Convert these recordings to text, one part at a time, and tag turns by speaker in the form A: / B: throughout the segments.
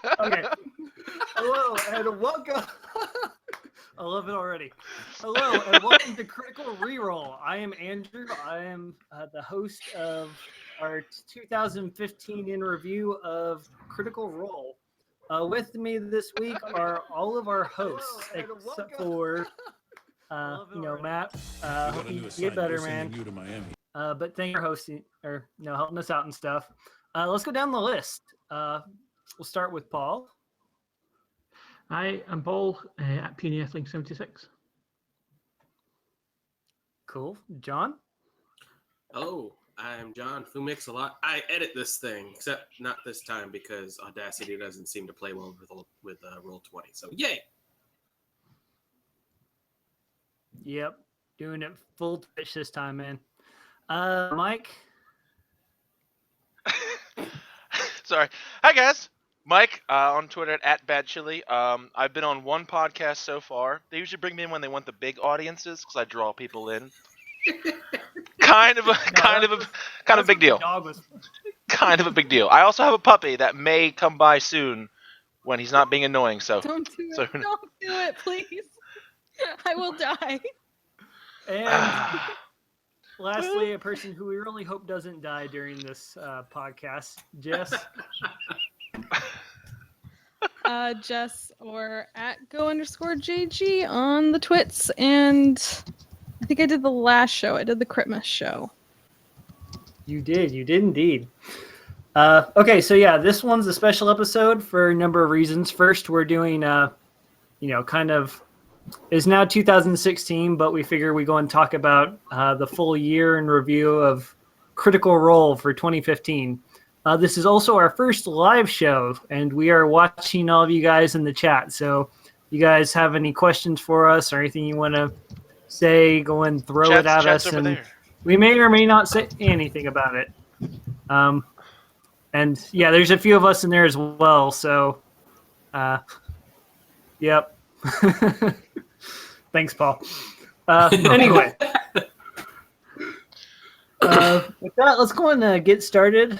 A: Okay. Hello and welcome. I love it already. Hello and welcome to Critical ReRoll. I am Andrew. I am the host of our 2015 in review of Critical Role. With me this week are all of our hosts, except for Matt. Hope you get better, man. But thank you for hosting helping us out and stuff. Let's go down the list. We'll start with Paul.
B: Hi, I'm Paul at Puny Earthling 76.
A: Cool. John?
C: Hello, I'm John, who makes a lot. I edit this thing, except not this time because Audacity doesn't seem to play well with Roll20. So, yay!
A: Yep. Doing it full Twitch this time, man. Mike?
D: Sorry. Hi, guys. Mike on Twitter at @BadChili. I've been on one podcast so far. They usually bring me in when they want the big audiences because I draw people in. kind of a big deal. Kind of a big deal. I also have a puppy that may come by soon when he's not being annoying. So
E: Don't do it. Don't do it, please. I will die.
A: And lastly, a person who we really hope doesn't die during this podcast, Jess.
E: Jess or at @go_JG on the twits, and I think I did the last show. I did the Christmas show.
A: You did indeed. Okay, so yeah, this one's a special episode for a number of reasons. First, we're doing it's now 2016, but we figure we go and talk about the full year in review of Critical Role for 2015. This is also our first live show, and we are watching all of you guys in the chat. So you guys have any questions for us or anything you want to say, go and throw it at us. And there. We may or may not say anything about it. And yeah, there's a few of us in there as well. So, yep. Thanks, Paul. Anyway. With that, let's go and get started.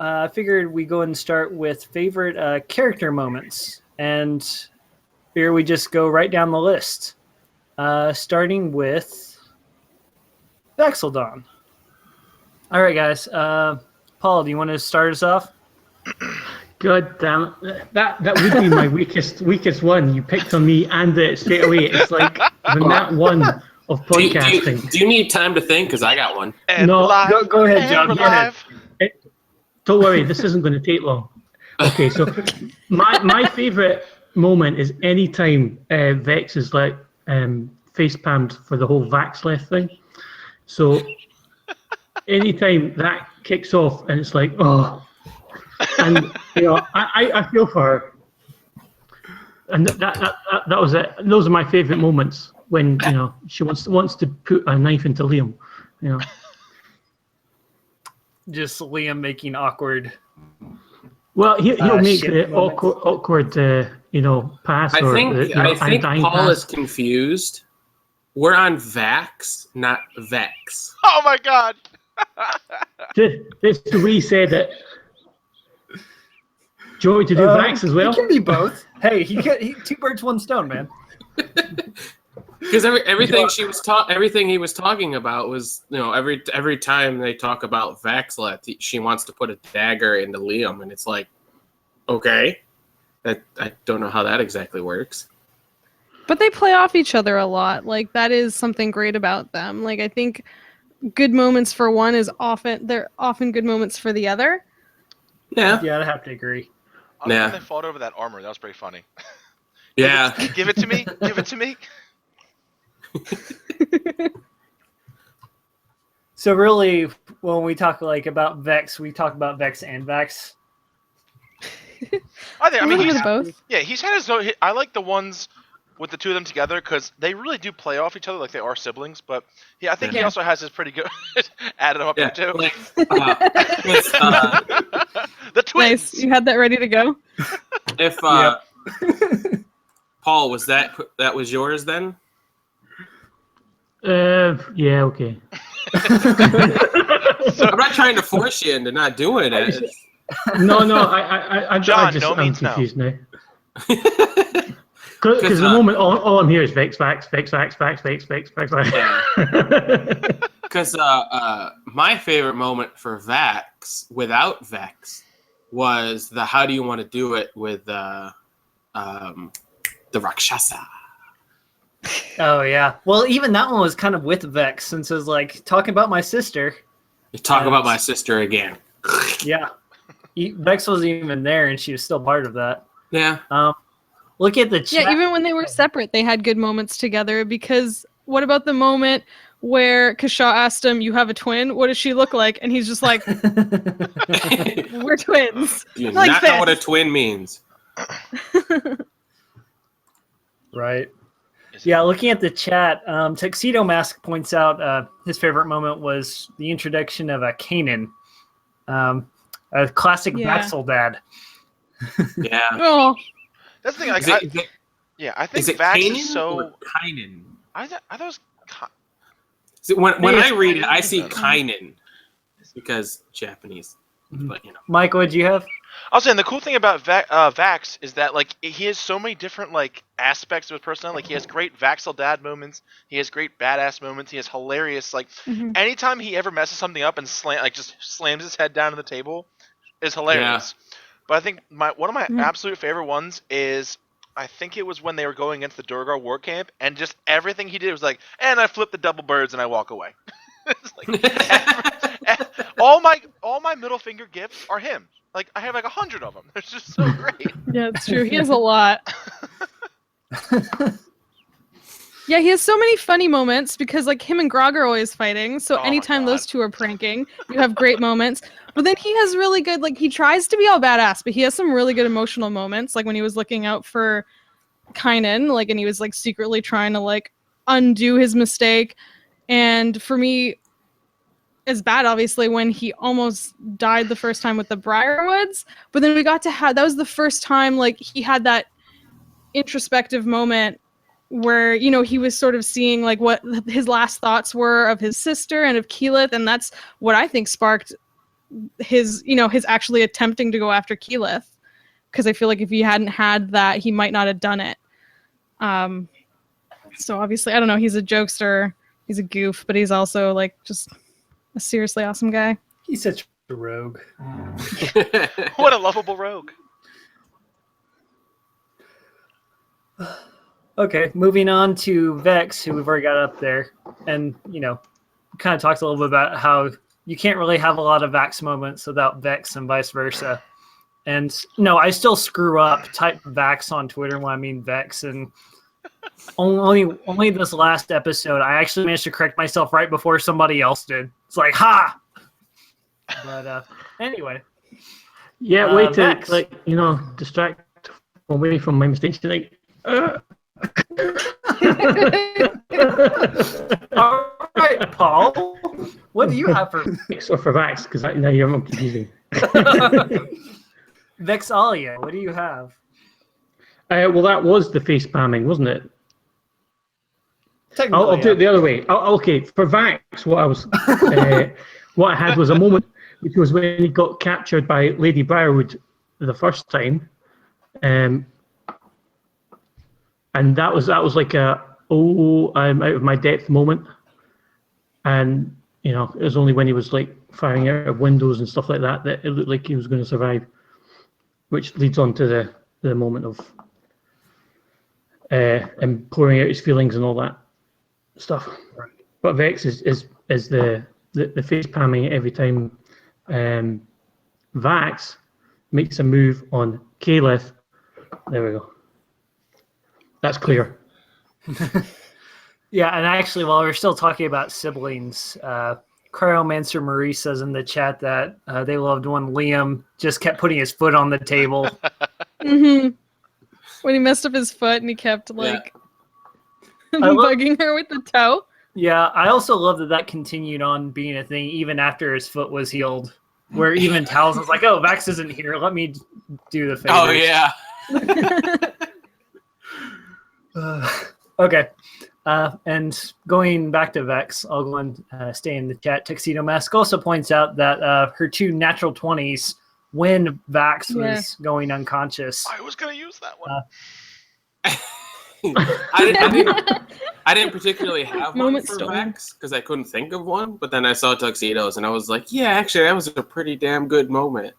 A: I figured we go and start with favorite character moments, and here we just go right down the list, starting with Vax'ildan. All right, guys. Paul, do you want to start us off?
B: God damn it. That would be my weakest one. You picked on me and straight away. It's like that one of podcasting.
C: Do you need time to think? Because I got one.
B: No,
A: go ahead, John. Go ahead.
B: Don't worry, this isn't going to take long. Okay, so my favorite moment is anytime Vex is like face palmed for the whole Vax'ahlia thing. So anytime that kicks off and it's like, oh, and I feel for her, and that was it. Those are my favorite moments when she wants to put a knife into Liam,
A: Just Liam making awkward.
B: Well, he'll make the awkward, pass.
C: I think Paul is confused. We're on Vax, not Vex.
D: Oh my God!
B: That's the way he said it. Do you want me to do Vax as well?
A: It can be both. Hey, he two birds, one stone, man.
C: Because everything he was talking about was, every time they talk about Vax'ahlia, she wants to put a dagger into Liam, and it's like, okay, I don't know how that exactly works.
E: But they play off each other a lot. Like, that is something great about them. Like, I think good moments for one they're often good moments for the other.
C: Yeah,
A: I'd have to agree.
D: When they fought over that armor, that was pretty funny.
C: Yeah.
D: Give it to me. Give it to me.
A: So really, when we talk about Vex, we talk about Vex and Vax.
E: He's both.
D: Yeah, he's had his own. I like the ones with the two of them together because they really do play off each other like they are siblings. But I think he also has his pretty good added up there too.
C: Like,
D: the twins.
E: Nice. You had that ready to go.
C: If Paul, was that was yours then?
B: Yeah, okay.
C: I'm not trying to force you into not doing it.
B: No,
D: John,
B: I'm
D: means no.
B: confused now. Because the moment all I'm hearing is Vex.
C: Yeah. Because my favorite moment for Vax without Vex was the how do you want to do it with the Rakshasa.
A: Oh yeah. Well, even that one was kind of with Vex, since it was like talking about my sister.
C: You talk about my sister again.
A: Yeah. Vex wasn't even there, and she was still part of that.
C: Yeah.
A: Look at the chat.
E: Yeah, even when they were separate, they had good moments together. Because what about the moment where Kashaw asked him, "You have a twin? What does she look like?" And he's just like, "We're twins."
C: Do you
E: Like
C: not know what a
E: this.
C: twin means?
A: Right. Yeah, looking at the chat, Tuxedo Mask points out his favorite moment was the introduction of a Kanan, a classic Vax'ildan.
C: Yeah.
E: Oh,
D: That's the thing. Like, I think
C: is it
D: Vax
C: Kanan
D: is so.
C: or Kynan?
D: I thought it was.
C: When I read it, I
D: Kanan.
C: see Kynan because Japanese. But you know,
A: Mike, what'd you have?
D: I was saying the cool thing about Vax is that like he has so many different like aspects of his personality. Like he has great Vax'ildan moments. He has great badass moments. He has hilarious like anytime he ever messes something up and just slams his head down on the table is hilarious. Yeah. But I think one of my absolute favorite ones is I think it was when they were going against the Durgar war camp and just everything he did was like, and I flip the double birds and I walk away. It's like, all my middle finger gifts are him. Like I have like 100 of them. They're just so great.
E: yeah, it's true. He has a lot. Yeah, he has so many funny moments because like him and Grog are always fighting. So anytime those two are pranking, you have great moments. But then he has really good, like he tries to be all badass, but he has some really good emotional moments. Like when he was looking out for Kynan, like, and he was like secretly trying to like undo his mistake. And for me, it's bad, obviously, when he almost died the first time with the Briarwoods. But then we got to have, that was the first time like he had that introspective moment where, you know, he was sort of seeing like what his last thoughts were of his sister and of Keyleth. And that's what I think sparked his, you know, his actually attempting to go after Keyleth. Because I feel like if he hadn't had that, he might not have done it. So obviously, I don't know, he's a jokester, he's a goof, but he's also like just a seriously awesome guy.
A: He's such a rogue.
D: What a lovable rogue.
A: Okay, moving on to Vex, who we've already got up there. And, you know, kind of talked a little bit about how you can't really have a lot of Vax moments without Vex and vice versa. And, no, I still screw up, type Vax on Twitter when I mean Vex. And only this last episode, I actually managed to correct myself right before somebody else did. It's like, ha! But, anyway.
B: Yeah, way to,
A: Vex.
B: like, you know, distract away from my mistakes. Like,
A: All right, Paul. What do you have for
B: Vex or for Vax? Because now you're confusing.
A: Vex'ahlia? What do you have?
B: Well, that was the face spamming, wasn't it? I'll do it the other way. Okay, for Vax, what I was, what I had was a moment, which was when he got captured by Lady Briarwood the first time, and that was like a I'm out of my depth moment, and you know it was only when he was like firing out of windows and stuff like that that it looked like he was going to survive, which leads on to the moment of him pouring out his feelings and all that stuff. Right. But Vex is the face palming every time Vax makes a move on Keyleth. There we go. That's clear.
A: Yeah, and actually, while we're still talking about siblings, Cryomancer Marie says in the chat that they loved when Liam just kept putting his foot on the table.
E: When he messed up his foot and he kept like bugging her with the toe.
A: Yeah, I also love that continued on being a thing even after his foot was healed. Where even Tals was like, "Oh, Vax isn't here. Let me do the favor."
C: Oh yeah.
A: Okay. And going back to Vex, I'll go and stay in the chat. Tuxedo Mask also points out that her two natural 20s when Vax
E: Yeah.
A: was going unconscious.
D: I was gonna use that one.
C: I didn't particularly have one
E: Moment
C: for
E: stolen.
C: Vax because I couldn't think of one. But then I saw tuxedos and I was like, yeah, actually, that was a pretty damn good moment.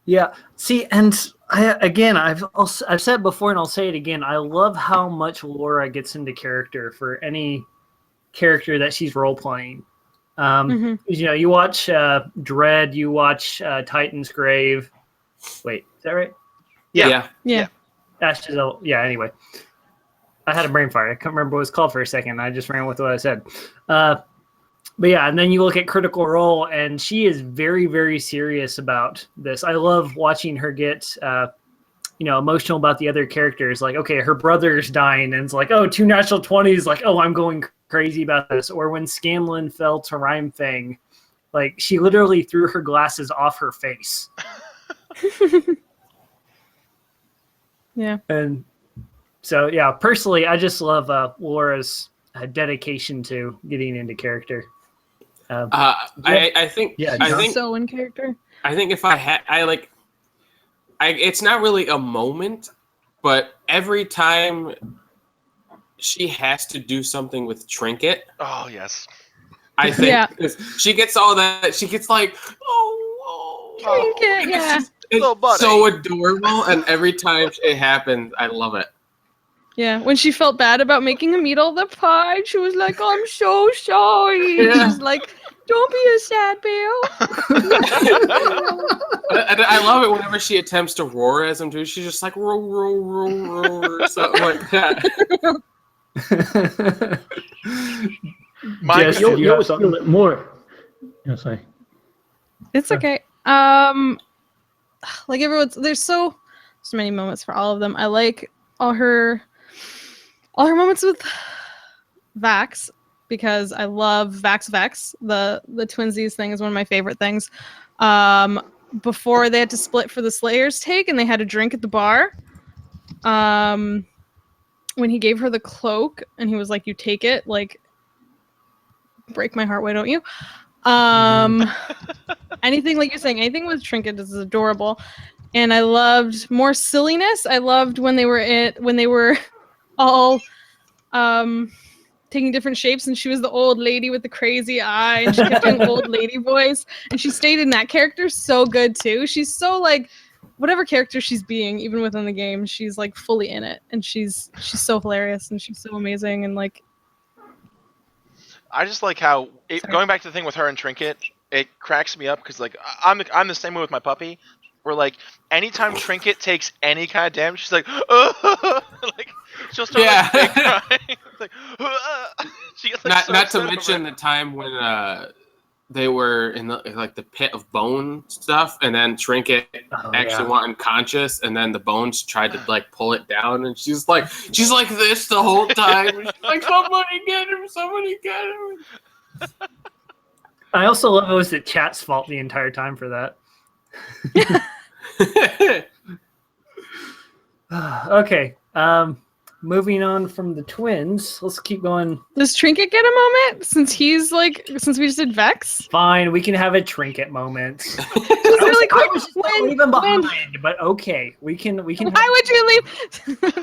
A: Yeah. See, and I've said it before and I'll say it again. I love how much Laura gets into character for any character that she's role playing.
E: Mhm.
A: You know, you watch Dread, you watch Titan's Grave. Wait, is that right?
C: Yeah.
E: Yeah.
A: Ashes. Yeah. Anyway, I had a brain fire. I can't remember what it was called for a second. I just ran with what I said. But yeah, and then you look at Critical Role, and she is very, very serious about this. I love watching her get, emotional about the other characters. Like, okay, her brother's dying, and it's like, oh, 2 natural 20s. Like, oh, I'm going crazy about this. Or when Scanlan fell to Rhyme Fang, like she literally threw her glasses off her face.
E: Yeah.
A: And so, yeah, personally, I just love Laura's dedication to getting into character.
C: I think.
A: Yeah,
C: I think.
E: So in character.
C: I think if I had, it's not really a moment, but every time she has to do something with Trinket,
D: Oh yes.
C: I think
E: Yeah.
C: 'cause she gets all that. She gets like,
E: Trinket, yeah.
D: Little buddy.
C: so adorable, and every time it happens, I love it.
E: Yeah. When she felt bad about making him eat all the pie, she was like, I'm so sorry.
C: Yeah.
E: She's like, don't be a sad bear.
C: I love it whenever she attempts to roar as him too. She's just like roar, roar, roar, roar, something like that.
D: My-
A: Jess,
B: You,
A: did you
B: you
A: have
B: always
A: something?
B: feel it more. Yeah, sorry.
E: It's okay. Like there's so many moments for all of them. I like all her moments with Vax because I love Vex. The twinsies thing is one of my favorite things. Before they had to split for the Slayer's take and they had a drink at the bar. When he gave her the cloak and he was like, "You take it," like, break my heart, why don't you? Anything like you're saying, anything with Trinket is adorable. And I loved more silliness. I loved when they were all taking different shapes and she was the old lady with the crazy eye and she kept doing old lady voice and she stayed in that character so good too. She's so like whatever character she's being, even within the game, she's like fully in it and she's so hilarious and she's so amazing and like
D: I just like how
E: Sorry.
D: going back to the thing with her and Trinket, it cracks me up because like I'm the same way with my puppy. Where like anytime Trinket takes any kind of damage, she's like, like she'll start like fake crying. Like, she gets like so
C: Not to
D: upset
C: mention
D: over
C: the time when they were in the pit of bone stuff, and then Trinket actually went unconscious, and then the bones tried to like pull it down, and she's like this the whole time. She's like, somebody get him!
A: I also love it was the chat's fault the entire time for that. Okay. Moving on from the twins, let's keep going.
E: does Trinket get a moment since we just did Vex?
A: Fine, we can have a Trinket moment.
E: Just really quick.
A: I was just gonna leave him behind, but okay, we can.
E: Why would you leave?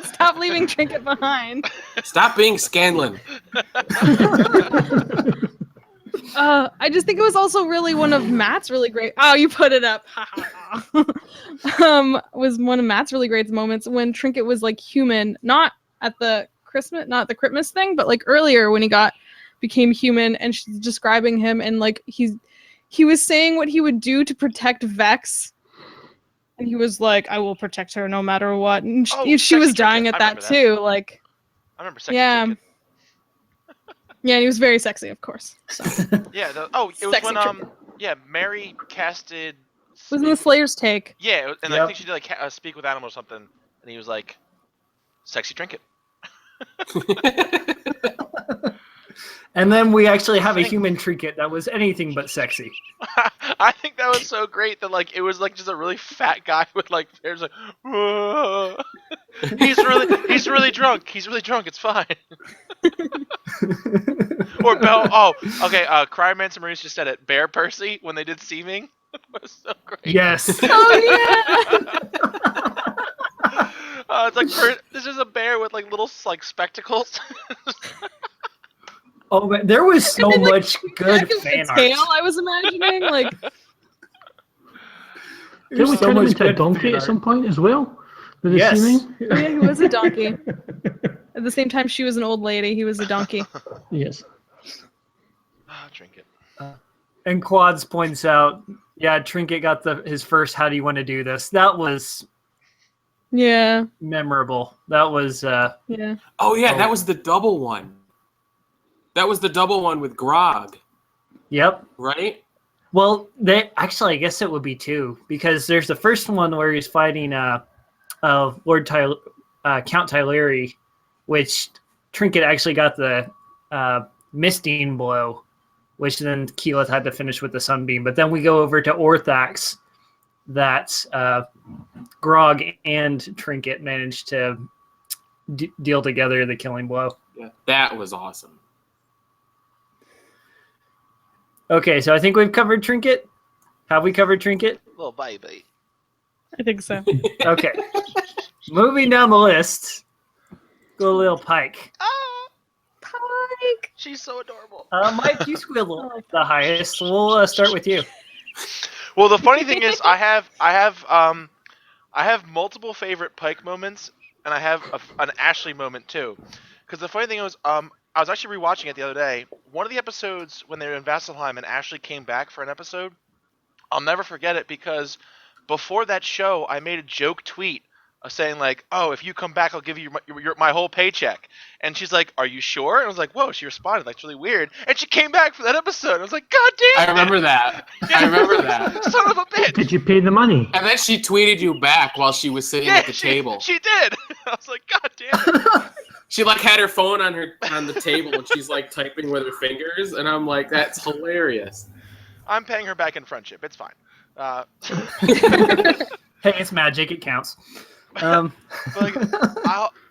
E: Stop leaving Trinket behind.
C: Stop being Scanlan.
E: I just think it was also really one of Matt's really great. Oh, you put it up. Was one of Matt's really great moments when Trinket was like human, not at the Christmas thing, but like earlier when he became human, and she's describing him, and like he was saying what he would do to protect Vex, and he was like, "I will protect her no matter what." And she was dying
D: Trinket.
E: at
D: I
E: that
D: remember
E: too. Like,
D: I remember sexy
E: yeah.
D: Trinket.
E: Yeah, and he was very sexy, of course. So.
D: Yeah. It was
E: Sexy
D: when
E: Trinket.
D: Mary casted.
E: Was in the Slayer's take.
D: Yeah, and I
A: Yep.
D: think she did like speak with animals or something, and he was like, "Sexy Trinket."
A: And then we actually have a human Trinket that was anything but sexy.
D: I think that was so great that like it was like just a really fat guy with like there's like "Whoa." he's really drunk. He's really drunk. It's fine. Or Bell. Oh, okay. Cryomancer Maurice just said it. Bear Percy when they did Seeming. It was so great.
A: Yes.
E: Oh yeah.
D: It's like this is a bear with like little like spectacles.
A: Oh man, there was so
E: And then, like,
A: much good
E: Back of
A: fan
E: the
A: art.
E: tail, I was imagining like.
B: Didn't we
A: so
B: turn him
A: much
B: into a
A: good
B: donkey
A: fan
B: at
A: art.
B: some point as well? With the
A: Yes.
B: seeming?
E: Oh, yeah, he was a donkey. At the same time, she was an old lady. He was a donkey.
B: Yes.
D: Trinket.
A: And Quads points out, yeah, Trinket got his first "How do you want to do this?" That was
E: Yeah.
A: memorable. That was
E: Yeah.
C: Oh yeah,
A: Oh.
C: that was the double one. That was the double one with Grog,
A: yep.
C: right?
A: Well, they actually, I guess it would be two, because there's the first one where he's fighting Count Tyleri, which Trinket actually got the misting blow, which then Keyleth had to finish with the sunbeam. But then we go over to Orthax, that Grog and Trinket managed to deal together the killing blow.
C: Yeah, that was awesome.
A: Okay, so I think we've covered Trinket. Have we covered Trinket?
D: Little baby.
E: I think so.
A: Okay. Moving down the list, go a little Pike.
D: Ah,
E: Pike.
D: she's so adorable.
A: Mike, you squeal the highest. We'll start with you.
D: Well, the funny thing is, I have multiple favorite Pike moments, and I have an Ashley moment too. Because the funny thing was, I was actually rewatching it the other day. One of the episodes when they were in Vax'ildan and Ashley came back for an episode, I'll never forget it because before that show, I made a joke tweet saying like, "Oh, if you come back, I'll give you my whole paycheck." And she's like, "Are you sure?" And I was like, "Whoa!" She responded, "That's really weird." And she came back for that episode. I was like, "God damn it!"
C: I remember that. I remember that.
D: Son of a bitch.
B: Did you pay the money?
C: And then she tweeted you back while she was sitting at the table.
D: She did. I was like, God damn it.
C: She like had her phone on the table and she's like typing with her fingers, and I'm like, that's hilarious.
D: I'm paying her back in friendship. It's fine.
A: Hey, it's magic. It counts.
D: But like,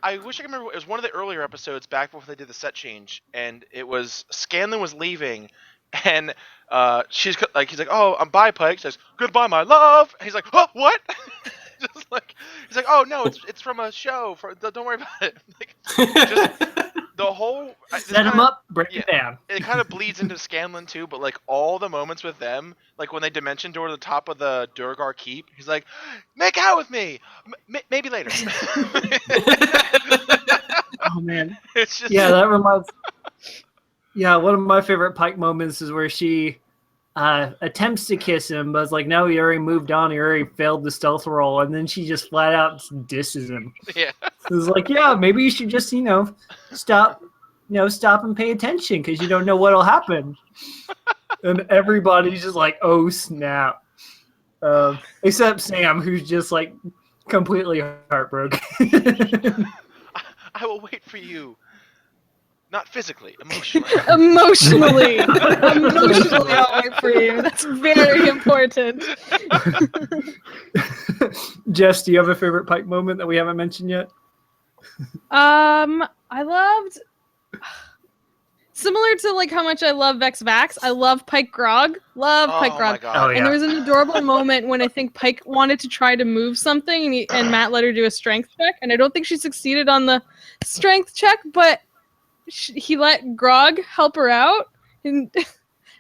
D: I wish I could remember. It was one of the earlier episodes back before they did the set change, and it was Scanlan was leaving, and he's like, "Oh, I'm bye, Pike." She says, "Goodbye, my love." And he's like, "Oh, what?" Just like he's like, "Oh no, it's from a show. Don't worry about it." Like, just the whole
A: Set him up, break it down.
D: It kind of bleeds into Scanlan too, but like all the moments with them, like when they dimension door to the top of the Durgar Keep, he's like, "Make out with me, maybe later."
A: Oh man.
D: It's just
A: That reminds. Yeah, one of my favorite Pike moments is where she attempts to kiss him, but it's like, no, he already moved on. He already failed the stealth roll, and then she just flat out disses him.
D: Yeah.
A: It's like, yeah, maybe you should just, stop and pay attention because you don't know what'll happen. And everybody's just like, oh snap, except Sam, who's just like completely heartbroken.
D: I will wait for you. Not physically, emotionally.
E: Emotionally, I'll wait for you. That's very important.
A: Jess, do you have a favorite Pike moment that we haven't mentioned yet?
E: I loved, similar to like how much I love Vax. I love Pike Grog. Pike Grog.
D: My God.
A: Oh, yeah.
E: And there was an adorable moment when I think Pike wanted to try to move something, and Matt let her do a strength check, and I don't think she succeeded on the strength check, but he let Grog help her out, and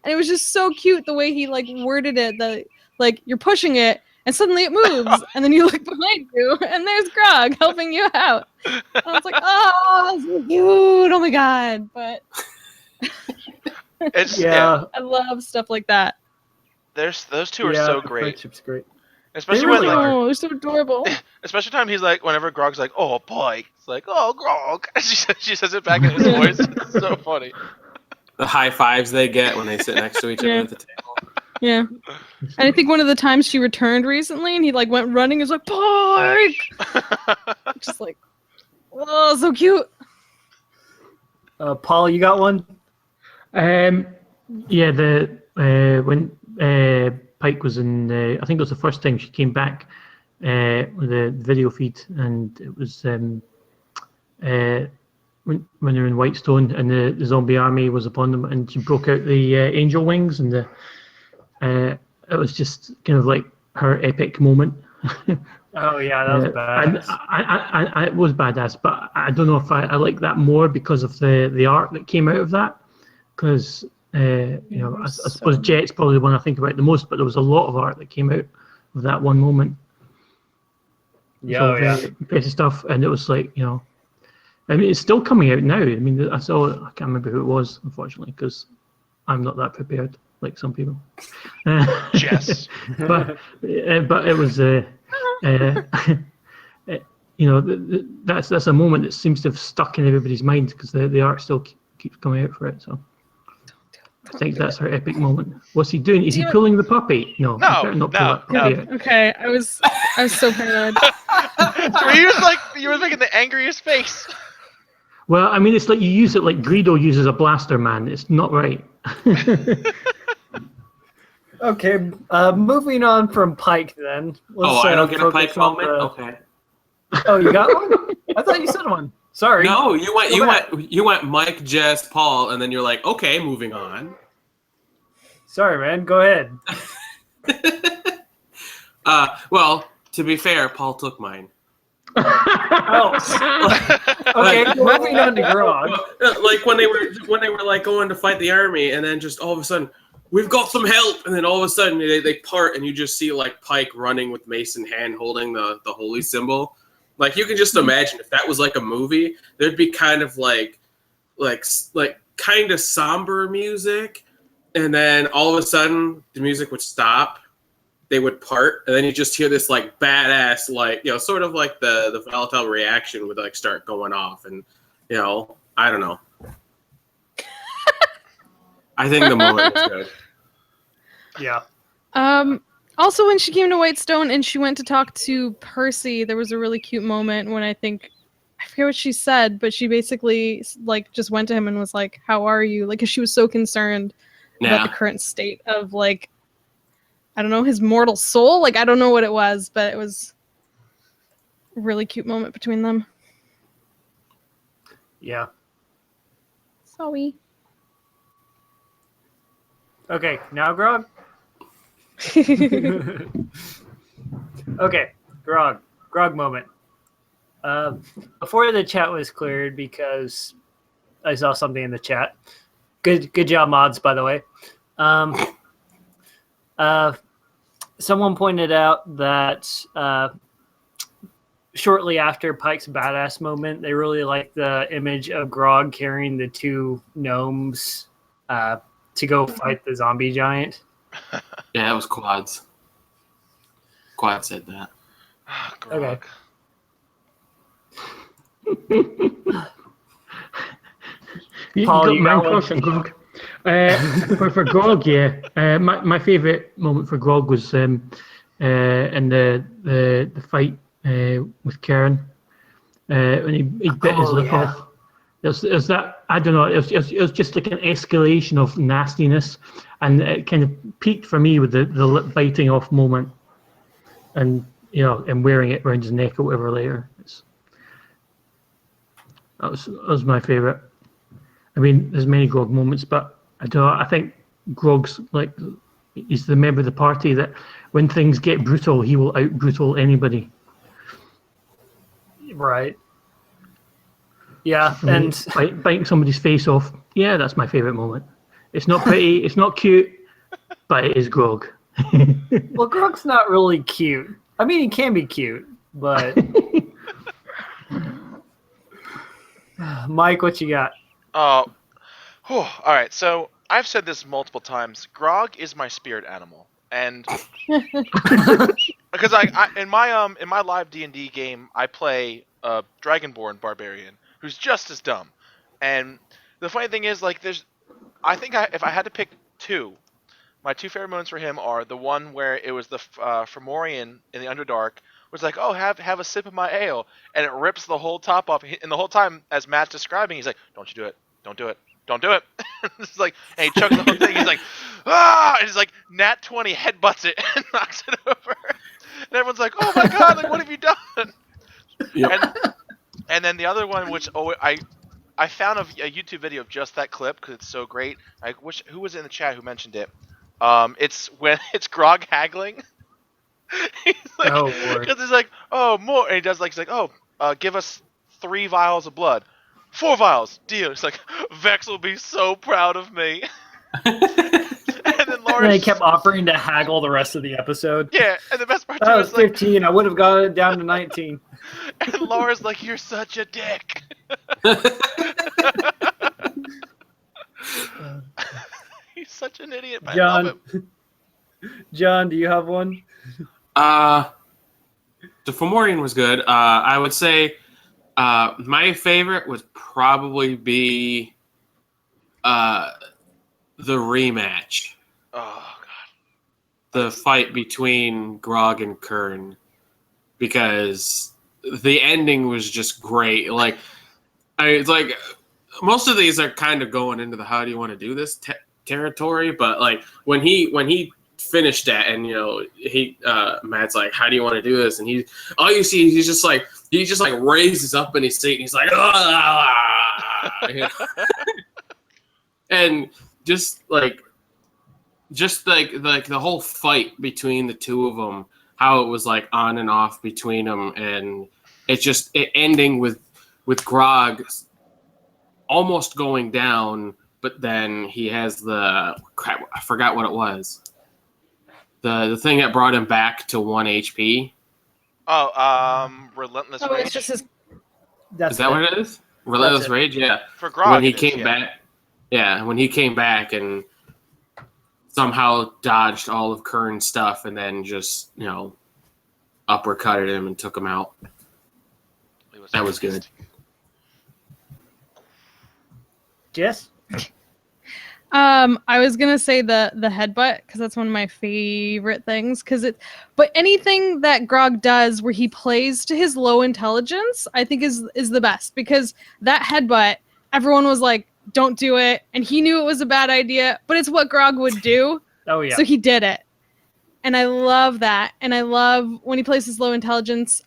E: it was just so cute the way he like worded it. That like you're pushing it, and suddenly it moves, and then you look behind you, and there's Grog helping you out. And I was like, oh, so cute! Oh my god! But
D: It's
E: I love stuff like that.
D: Those two are so
A: the
D: great.
A: friendship's great.
D: Especially
A: They
D: when
A: really
D: like,
A: are.
E: Oh, they're so adorable.
D: especially time he's like, whenever Grog's like, "Oh, Pike," it's like, "Oh, Grog." She says it back in his voice. It's so funny.
C: The high fives they get when they sit next to each other
E: Yeah.
C: at the table.
E: Yeah. And I think one of the times she returned recently, and he like went running, is like Pike, just like, oh, so cute.
A: Paul, you got one?
B: Yeah, when Pike was in, I think it was the first time she came back with the video feed, and it was when they were in Whitestone and the zombie army was upon them, and she broke out the angel wings and it was just kind of like her epic moment.
A: Oh yeah, that was
B: And
A: badass.
B: it was badass, but I don't know if I like that more because of the art that came out of that. Because I suppose Jet's probably the one I think about the most, but there was a lot of art that came out of that one moment.
A: Yeah,
B: So very impressive stuff, and it was like I mean, it's still coming out now. I mean, I can't remember who it was, unfortunately, because I'm not that prepared like some people.
D: Yes.
B: but it was that's a moment that seems to have stuck in everybody's mind because the art still keeps coming out for it. So I think that's her epic moment. What's he doing? Is he pulling the puppy? No, you better not pull that puppy out.
E: Okay, I was so paranoid.
D: You were making the angriest face.
B: Well, I mean, it's like you use it like Greedo uses a blaster, man. It's not right.
A: Okay, moving on from Pike then.
C: I don't get a Pike moment. Okay.
A: Oh, you got one? I thought you said one. Sorry.
C: No, you went Mike, Jess, Paul, and then you're like, okay, moving on.
A: Sorry, man. Go ahead.
C: Well, to be fair, Paul took mine.
A: Oh. Okay, moving on to Grog.
C: Like when they were like going to fight the army, and then just all of a sudden, we've got some help, and then all of a sudden they part, and you just see like Pike running with mace in hand, holding the holy symbol. Like you can just imagine if that was like a movie, there'd be kind of like kind of somber music, and then all of a sudden the music would stop. They would part, and then you just hear this like badass, like sort of like the volatile reaction would like start going off, and I don't know. I think the moment was good.
A: Yeah.
E: Also, when she came to Whitestone and she went to talk to Percy, there was a really cute moment when I forget what she said, but she basically like just went to him and was like, "How are you?" Like, because she was so concerned about the current state of like, I don't know, his mortal soul. Like, I don't know what it was, but it was a really cute moment between them.
A: Yeah.
E: Sorry.
A: Okay, now Grog. Okay, Grog moment. Before the chat was cleared, because I saw something in the chat. Good job, mods, by the way. Someone pointed out that shortly after Pike's badass moment, they really liked the image of Grog carrying the two gnomes to go fight the zombie giant.
C: Yeah, it was Quads. Quad said that.
D: Grog.
A: Paul, you got
B: question, Grog. For Grog, yeah. My favourite moment for Grog was in the fight with Karen when he bit his lip off. There's that, I don't know, it was just like an escalation of nastiness, and it kind of peaked for me with the lip biting off moment, and and wearing it around his neck or whatever later. That was my favourite. I mean, there's many Grog moments, but I think Grog's like, he's the member of the party that when things get brutal, he will out brutal anybody.
A: Right. Yeah, and
B: biting somebody's face off. Yeah, that's my favourite moment. It's not pretty, it's not cute, but it is Grog.
A: Well, Grog's not really cute. I mean, he can be cute, but Mike, what you got?
D: All right. So I've said this multiple times. Grog is my spirit animal, and because I in my live D&D game, I play a Dragonborn barbarian who's just as dumb. And the funny thing is, like, if I had to pick two, my two favorite moments for him are the one where it was the Fomorian in the Underdark was like, "Oh, have a sip of my ale," and it rips the whole top off. And the whole time, as Matt's describing, he's like, "Don't you do it? Don't do it! Don't do it!" It's like, and he chokes the whole thing. He's like, "Ah!" And he's like, Nat 20 headbutts it and knocks it over. And everyone's like, "Oh my god! Like, what have you done?" Yep. And then the other one, which I found a YouTube video of just that clip because it's so great. Who was in the chat who mentioned it? It's when it's Grog haggling. He's like,
A: Oh, Lord.
D: because he's like, oh, more, and he does like, he's like, oh, give us 3 vials of blood, 4 vials, deal. It's like, Vex will be so proud of me. And then
A: And
D: Laura's
A: then he kept offering to haggle the rest of the episode.
D: yeah, and the best part too
A: That was
D: is like,
A: 15. I would have got it down to 19.
D: and Laura's like, you're such a dick. He's such an idiot. But I love him.
A: John, do you have one?
C: The Fomorian was good. I would say my favorite would probably be the rematch.
D: Oh god.
C: The fight between Grog and Kern, because the ending was just great. Like, it's like most of these are kind of going into the how do you want to do this territory, but like when he finished that, and Matt's like, how do you want to do this, and all you see, he just like raises up in his seat, and he's like, and just like the whole fight between the two of them, how it was like on and off between them, and it ending with Grog almost going down, but then he has the crap. I forgot what it was. The thing that brought him back to 1 HP.
D: Oh, Relentless
E: Oh,
D: Rage.
E: it's just his.
A: That's
C: Is that what it is? Relentless
A: it.
C: Rage, yeah.
D: For Grog,
C: When he
D: it is,
C: came
D: yeah.
C: back, yeah, when he came back and somehow dodged all of Kern's stuff, and then just uppercutted him and took him out. That was good.
A: Jess?
E: I was gonna say the headbutt, because that's one of my favorite things. But anything that Grog does where he plays to his low intelligence, I think is the best, because that headbutt, everyone was like, "Don't do it," and he knew it was a bad idea, but it's what Grog would do.
A: Oh, yeah.
E: So he did it, and I love that. And I love when he plays his low intelligence.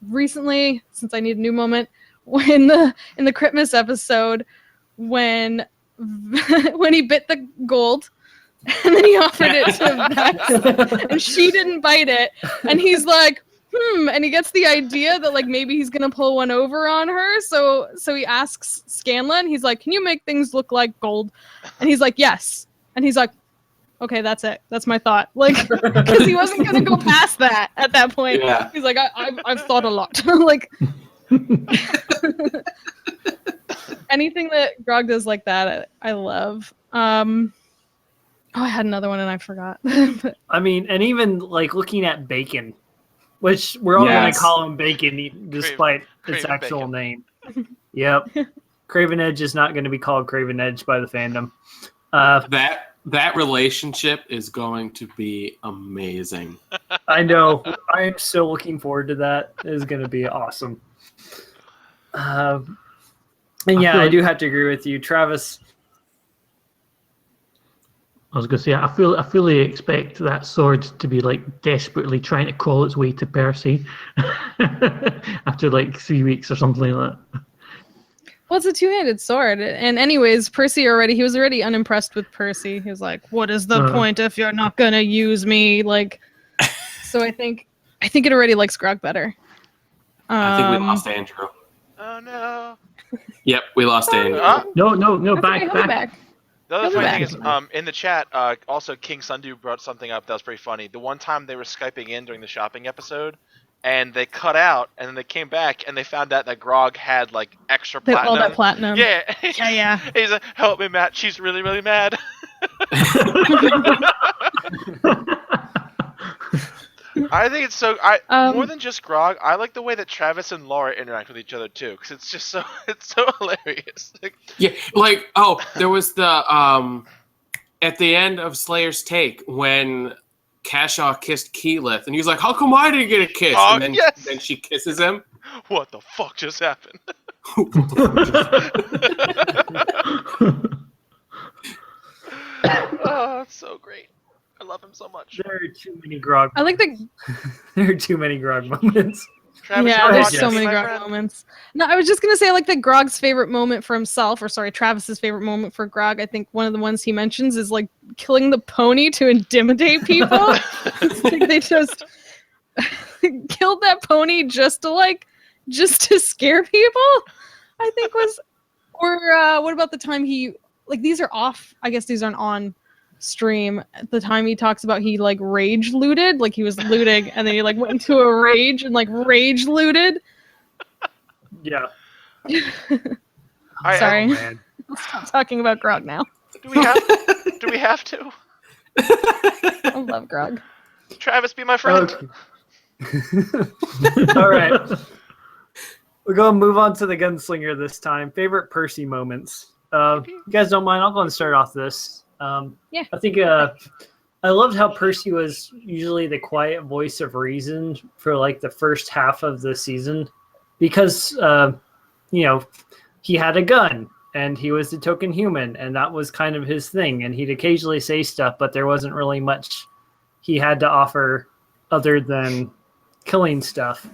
E: Recently, since I need a new moment, in the Christmas episode, when he bit the gold and then he offered it to Vex and she didn't bite it, and he's like, and he gets the idea that like maybe he's gonna pull one over on her, so he asks Scanlan, he's like, can you make things look like gold? And he's like, yes. And he's like, okay, that's it, that's my thought, like, because he wasn't gonna go past that at that point.
C: Yeah.
E: He's like, I've thought a lot. Like, anything that Grog does like that, I love. I had another one and I forgot.
A: I mean, and even like looking at Bacon, which we're all going
C: Yes.
A: to call him Bacon despite its
D: Craven
A: actual
D: Bacon.
A: name. Yep. Craven Edge is not going to be called Craven Edge by the fandom.
C: That relationship is going to be amazing.
A: I know. I am so looking forward to that. It is going to be awesome. And yeah, I do have to agree with you, Travis.
B: I was going to say, I fully expect that sword to be like desperately trying to crawl its way to Percy after like 3 weeks or something like that.
E: Well, it's a two-handed sword, and anyways, he was already unimpressed with Percy. He was like, "What is the point if you're not gonna use me?" Like, so I think it already likes Grog better.
C: I think we lost Andrew.
D: Oh no.
C: Yep, we lost Andrew.
B: No,
E: That's
B: back.
E: okay, he'll be back.
D: The other
E: He'll be
D: funny thing
E: back.
D: is, in the chat, also King Sundu brought something up that was pretty funny. The one time they were Skyping in during the shopping episode, and they cut out, and then they came back, and they found out that Grog had like extra platinum.
E: All that platinum.
D: Yeah.
E: Yeah.
D: He's like, help me, Matt. She's really, really mad. I think it's so. More than just Grog, I like the way that Travis and Laura interact with each other too, because it's just so hilarious. Like,
C: Yeah, there was the at the end of Slayer's Take when Kashaw kissed Keyleth, and he was like, "How come I didn't get a kiss?"
D: Oh,
C: and then,
D: yes.
C: then she kisses him.
D: what the fuck just happened? Oh, it's so great. I love him so much.
A: There are too many Grog.
E: I like the
A: There are too many Grog moments.
D: Travis,
E: Yeah,
D: you
E: there's
D: watch
E: so
D: Be
E: many
D: My
E: Grog
D: Friend?
E: moments. No, I was just gonna say like that Grog's favorite moment for himself, or sorry, Travis's favorite moment for Grog. I think one of the ones he mentions is like killing the pony to intimidate people. It's like they just killed that pony just to scare people. I think was, or what about the time he like these are off? I guess these aren't on stream. At the time he talks about he like rage looted, like he was looting and then he like went into a rage and like rage looted.
A: Yeah.
E: Sorry.
A: Oh, man.
E: Let's stop talking about Grog now.
D: Do we have to?
E: I love Grog.
D: Travis, be my friend.
A: Okay. All right. We're going to move on to the gunslinger this time. Favorite Percy moments. You guys don't mind? I'll go and start off this.
E: Yeah.
A: I think I loved how Percy was usually the quiet voice of reason for like the first half of the season because, he had a gun and he was the token human and that was kind of his thing. And he'd occasionally say stuff, but there wasn't really much he had to offer other than killing stuff.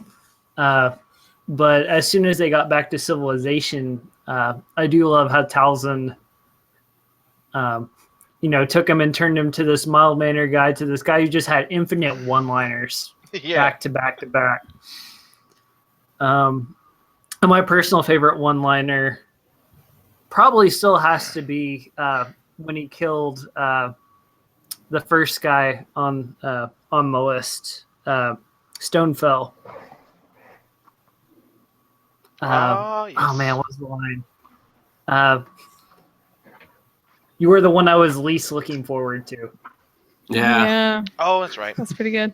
A: But as soon as they got back to civilization, I do love how Talzin, took him and turned him to this mild-mannered guy, to this guy who just had infinite one-liners back to back to back. And my personal favorite one-liner probably still has to be when he killed the first guy on the list, Stonefell.
D: Yes.
A: Oh man, what's the line? You were the one I was least looking forward to.
C: Yeah.
D: Oh, that's right.
E: That's pretty good.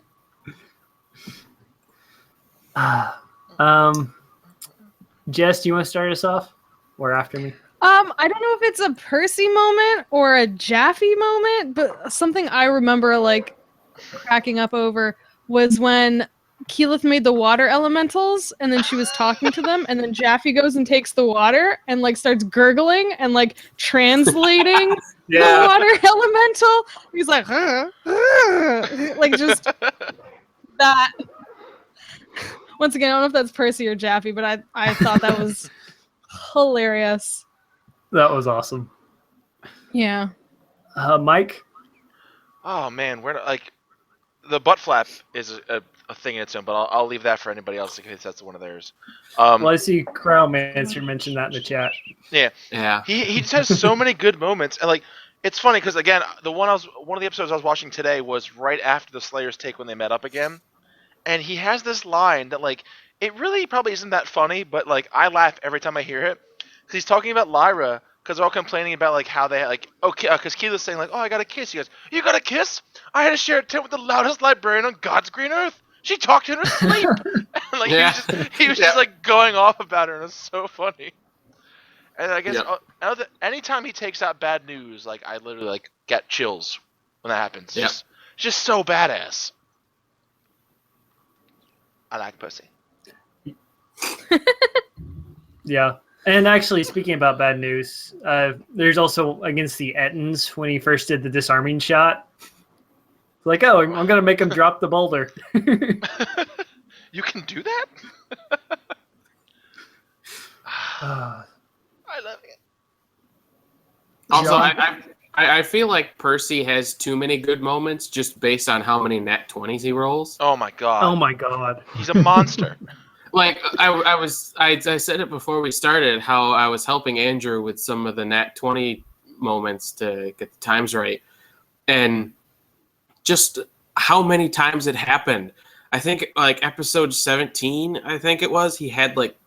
A: Jess, do you want to start us off, or after me?
E: I don't know if it's a Percy moment or a Jaffe moment, but something I remember like cracking up over was when Keyleth made the water elementals and then she was talking to them and then Jaffe goes and takes the water and like starts gurgling and like translating the water elemental. He's like, like just that. Once again, I don't know if that's Percy or Jaffe, but I thought that was hilarious.
A: That was awesome.
E: Yeah.
A: Mike?
D: Oh man, the butt flap is a thing in its own, but I'll leave that for anybody else in case that's one of theirs.
A: Well, I see Crowmancer mentioned that in the chat.
D: Yeah. He just has so many good moments, and like it's funny because again, one of the episodes I was watching today was right after the Slayers take when they met up again, and he has this line that like it really probably isn't that funny, but like I laugh every time I hear it. Because he's talking about Lyra, because they're all complaining about like how they like because Keyleth's saying like, oh, I got a kiss. He goes, you got a kiss? I had to share a tent with the loudest librarian on God's green earth. She talked to her in her sleep. And, like he was just like going off about her, and it's so funny. And I guess anytime he takes out bad news, like I literally like get chills when that happens.
C: Yeah.
D: Just so badass. I like Percy.
A: Yeah. And actually, speaking about bad news, there's also against the Ettins when he first did the disarming shot. Like, oh, I'm going to make him drop the boulder.
D: You can do that? I love it.
C: Also, I feel like Percy has too many good moments just based on how many nat 20s he rolls.
D: Oh my god.
A: Oh my god.
D: He's a monster.
C: Like I said it before we started, how I was helping Andrew with some of the nat 20 moments to get the times right, and just how many times it happened. I think like episode 17, I think it was, he had like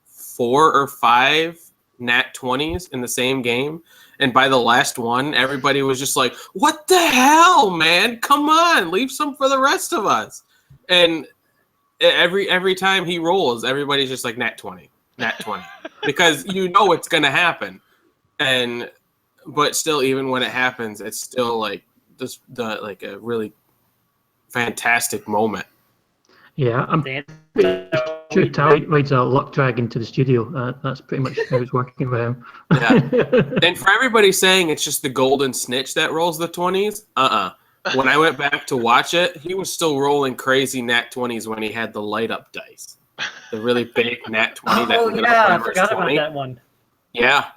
C: 4 or 5 nat 20s in the same game, and by the last one, everybody was just like, "What the hell, man? Come on, leave some for the rest of us." And every time he rolls, everybody's just like nat 20, because you know it's gonna happen, but still, even when it happens, it's still like like a really fantastic moment.
B: Yeah, I'm sure Tally rides a luck dragon to the studio. That's pretty much how it's working with him.
C: Yeah, and for everybody saying it's just the golden snitch that rolls the 20s, when I went back to watch it, he was still rolling crazy nat 20s when he had the light up dice. The really big nat 20.
A: Oh
C: that
A: yeah, I
C: number is
A: forgot about
C: 20.
A: that one.
C: Yeah.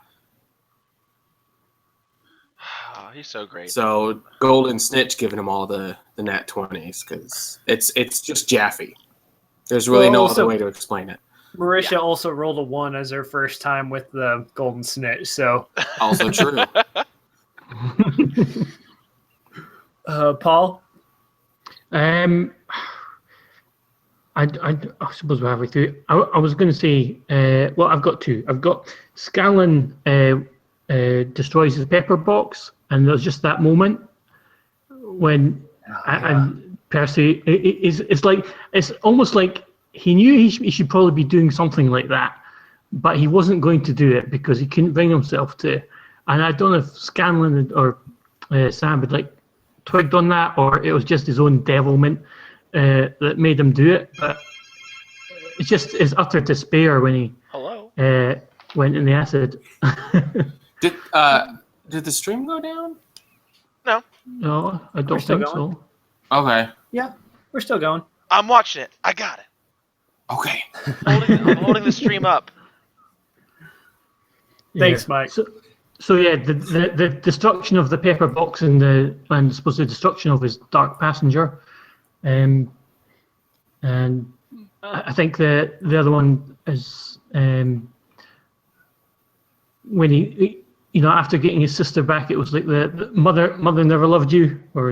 D: Oh, he's so great.
C: So Golden Snitch giving him all the nat 20s because it's just Jaffe. There's really no other way to explain it.
A: Marisha also rolled a 1 as her first time with the Golden Snitch, so
C: Also true.
A: Paul?
B: I suppose we're halfway through. I was going to say, well, I've got two. I've got Scanlan destroys his pepper box, and there's just that moment when and Percy it's almost like he knew he should probably be doing something like that, but he wasn't going to do it because he couldn't bring himself to. And I don't know if Scanlan or Sam had like twigged on that, or it was just his own devilment that made him do it. But it's just his utter despair when he went in the acid.
C: Did the stream go down?
D: No.
B: No, I don't think so.
C: Okay.
A: Yeah, we're still going.
D: I'm watching it. I got it.
C: Okay.
D: I'm holding the stream up.
A: Thanks, Mike.
B: So yeah, the destruction of the pepper box and I suppose the destruction of his dark passenger, and I think the other one is when he after getting his sister back, it was like the mother never loved you, or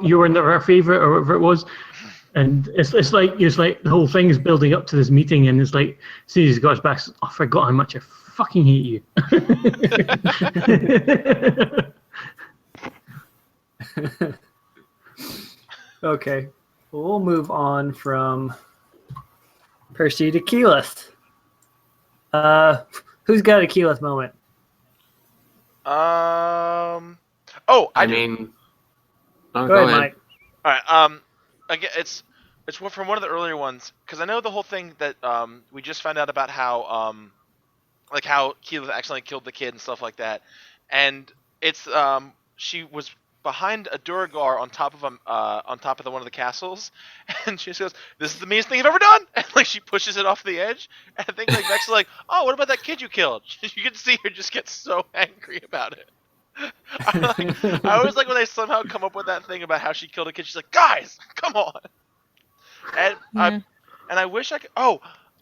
B: you were never her favorite, or whatever it was. And it's like the whole thing is building up to this meeting, and it's like as soon as he got his back, I forgot how much I fucking hate you.
A: Okay, we'll move on from Percy to Keyleth. Who's got a Keyleth moment?
D: Go
C: Go
A: ahead,
C: ahead.
A: Mike.
D: All right. Again, it's from one of the earlier ones because I know the whole thing that we just found out about how how Keyleth accidentally killed the kid and stuff like that, and it's she was behind a Duragar on top of one of the castles, and she just goes, "This is the meanest thing you've ever done," and like she pushes it off the edge, and I think like Vex is like, "Oh, what about that kid you killed?" You can see her just get so angry about it. I always like when they somehow come up with that thing about how she killed a kid. She's like, "Guys, come on!" And I wish I could.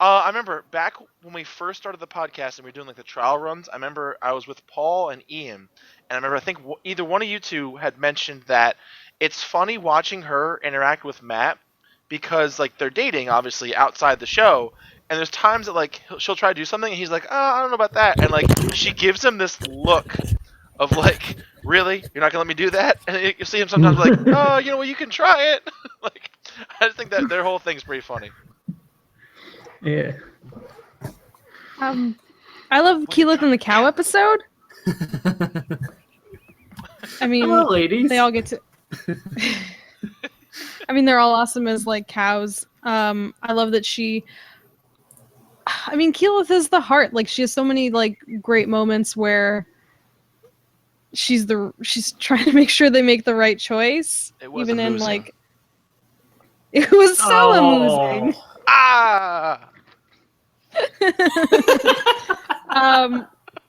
D: I remember back when we first started the podcast and we were doing like the trial runs. I remember I was with Paul and Ian, and I remember I think either one of you two had mentioned that it's funny watching her interact with Matt because like they're dating obviously outside the show, and there's times that like she'll try to do something and he's like, "Oh, I don't know about that," and like she gives him this look of like, "Really? You're not gonna let me do that?" And you see him sometimes like, "Oh, well, you can try it." Like, I just think that their whole thing's pretty funny.
B: Yeah.
E: I love Keyleth and the cow episode. I mean,
A: Hello, ladies.
E: they all get to. I mean, they're all awesome as like cows. I love that she. I mean, Keyleth is the heart. Like, she has so many like great moments where she's trying to make sure they make the right choice, even in like. It was so amusing.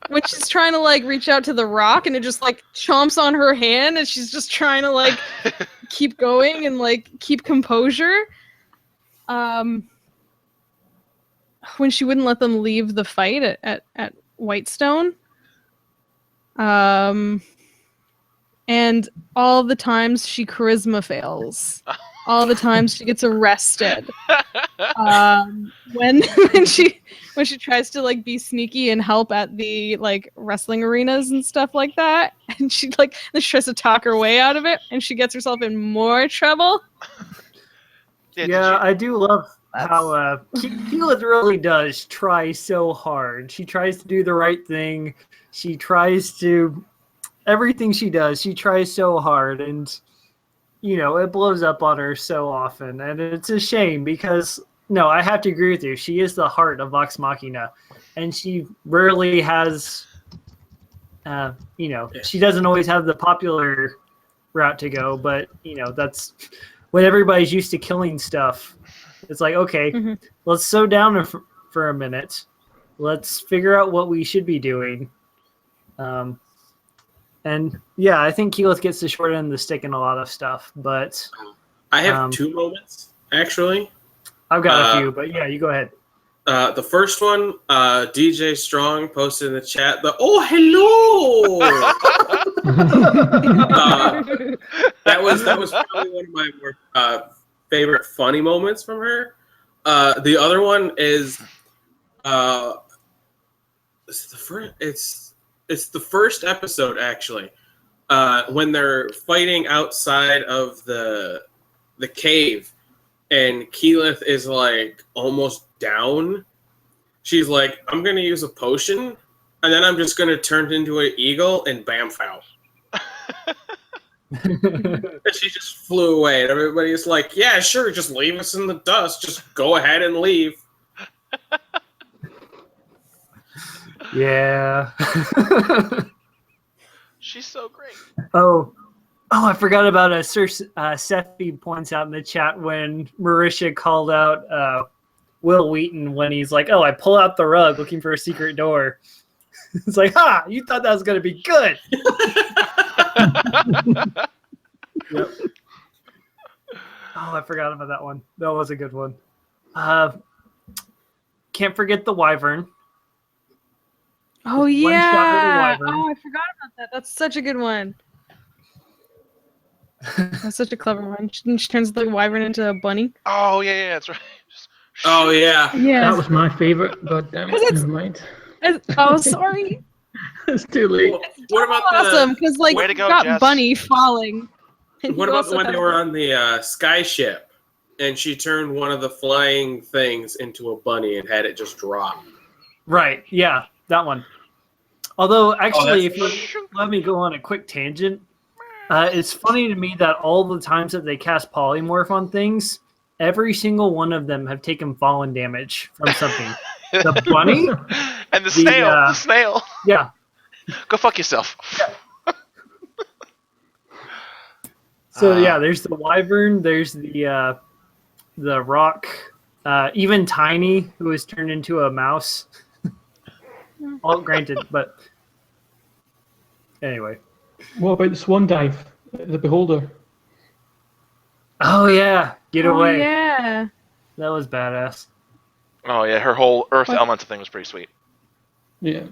E: When she's trying to like reach out to the rock and it just like chomps on her hand and she's just trying to like keep going and like keep composure. When she wouldn't let them leave the fight at Whitestone. And all the times she charisma fails. All the times she gets arrested. When she tries to like be sneaky and help at the like wrestling arenas and stuff like that, and she tries to talk her way out of it, and she gets herself in more trouble.
A: Yeah, I do love how Keyleth really does try so hard. She tries to do the right thing. She tries to everything she does. She tries so hard, and it blows up on her so often, and it's a shame because, no, I have to agree with you. She is the heart of Vox Machina, and she rarely has, she doesn't always have the popular route to go, but, that's when everybody's used to killing stuff. It's like, okay,
E: Mhm.
A: let's slow down for a minute. Let's figure out what we should be doing. And yeah, I think Keyleth gets the short end of the stick in a lot of stuff, but
C: I have 2 moments actually.
A: I've got a few, but yeah, you go ahead.
C: The first one, DJ Strong posted in the chat oh hello. That was probably one of my more favorite funny moments from her. The other one is it's the first episode actually, when they're fighting outside of the cave, and Keyleth is like almost down. She's like, I'm gonna use a potion, and then I'm just gonna turn into an eagle and bamf out. And she just flew away, and everybody's like, yeah, sure, just leave us in the dust. Just go ahead and leave.
A: Yeah.
D: She's so great.
A: Oh, I forgot about Sephi points out in the chat when Marisha called out Will Wheaton when he's like, I pull out the rug looking for a secret door. It's like, you thought that was going to be good. Yep. I forgot about that one. That was a good one. Can't forget the wyvern.
E: Oh
A: Just one shot at the
E: yeah!
A: wyvern.
E: Oh, I forgot about that. That's such a good one. That's such a clever one. She turns the wyvern into a bunny.
D: Oh yeah, that's right.
C: Oh yeah.
E: Yeah.
B: That was my favorite. God damn it! Never mind.
E: Oh, sorry.
B: It's too late.
C: What about
E: Awesome, because like
D: Way to
E: you
D: go,
E: got
D: Jess.
E: bunny falling. and
C: What
E: you
C: about
E: also
C: when
E: have
C: they were on the sky ship, and she turned one of the flying things into a bunny and had it just drop?
A: Right. Yeah, that one. Although, actually, if
C: that's-
A: you let me go on a quick tangent, it's funny to me that all the times that they cast polymorph on things, every single one of them have taken fallen damage from something. The bunny?
D: And the snail.
A: uh,
D: The snail.
A: Yeah.
D: Go fuck yourself.
A: So, yeah, there's the wyvern, there's the rock, even Tiny, who was turned into a mouse. All granted, but anyway.
B: What about the swan dive? The beholder.
A: Oh, yeah. Get away.
E: Yeah.
A: That was badass.
D: Oh yeah, her whole Earth Elemental thing was pretty sweet.
B: Yeah.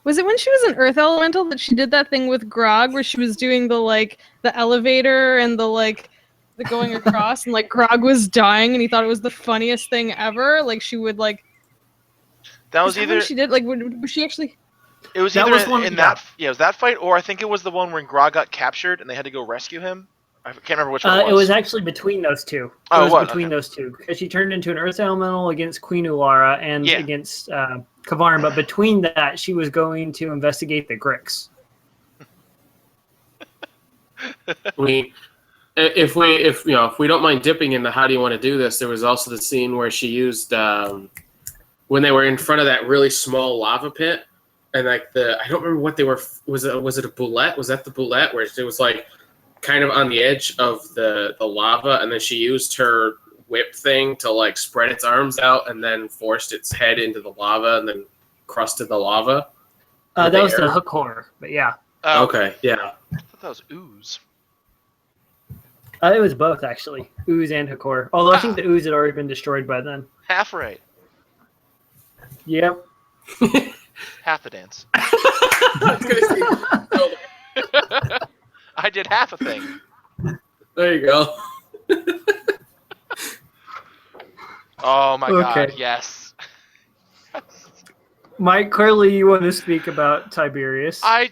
E: Was it when she was an Earth Elemental that she did that thing with Grog, where she was doing the elevator and the going across, and Grog was dying, and he thought it was the funniest thing ever. Like she would
D: That was
E: is that
D: either
E: when she did was she actually?
D: it was
A: That
D: either
A: was one-
D: in
A: yeah.
D: that it was that fight, or I think it was the one when Grog got captured and they had to go rescue him. I can't remember which one it was.
A: It was actually between those two.
D: Oh,
A: it was
D: what?
A: between
D: Okay.
A: those two because she turned into an Earth Elemental against Queen Ulara and
D: Yeah.
A: against Kavarn. But between that, she was going to investigate the Grix.
C: If we don't mind dipping into how do you want to do this, there was also the scene where she used when they were in front of that really small lava pit, and I don't remember what they were. Was it a boulette? Was that the boulette where it was kind of on the edge of the lava, and then she used her whip thing to spread its arms out and then forced its head into the lava and then crusted the lava?
A: That
C: The
A: was the
C: air?
A: hook horror, but yeah,
C: Okay, yeah.
D: I thought that was ooze.
A: it was both actually, ooze and Hakor. Although I think the ooze had already been destroyed by then.
D: Half right.
A: Yep.
D: Half a dance.
C: I was gonna say,
D: I did half a thing.
C: there you go.
D: Oh my god,
A: Okay.
D: yes.
A: Mike, clearly you want to speak about Tiberius.
D: I've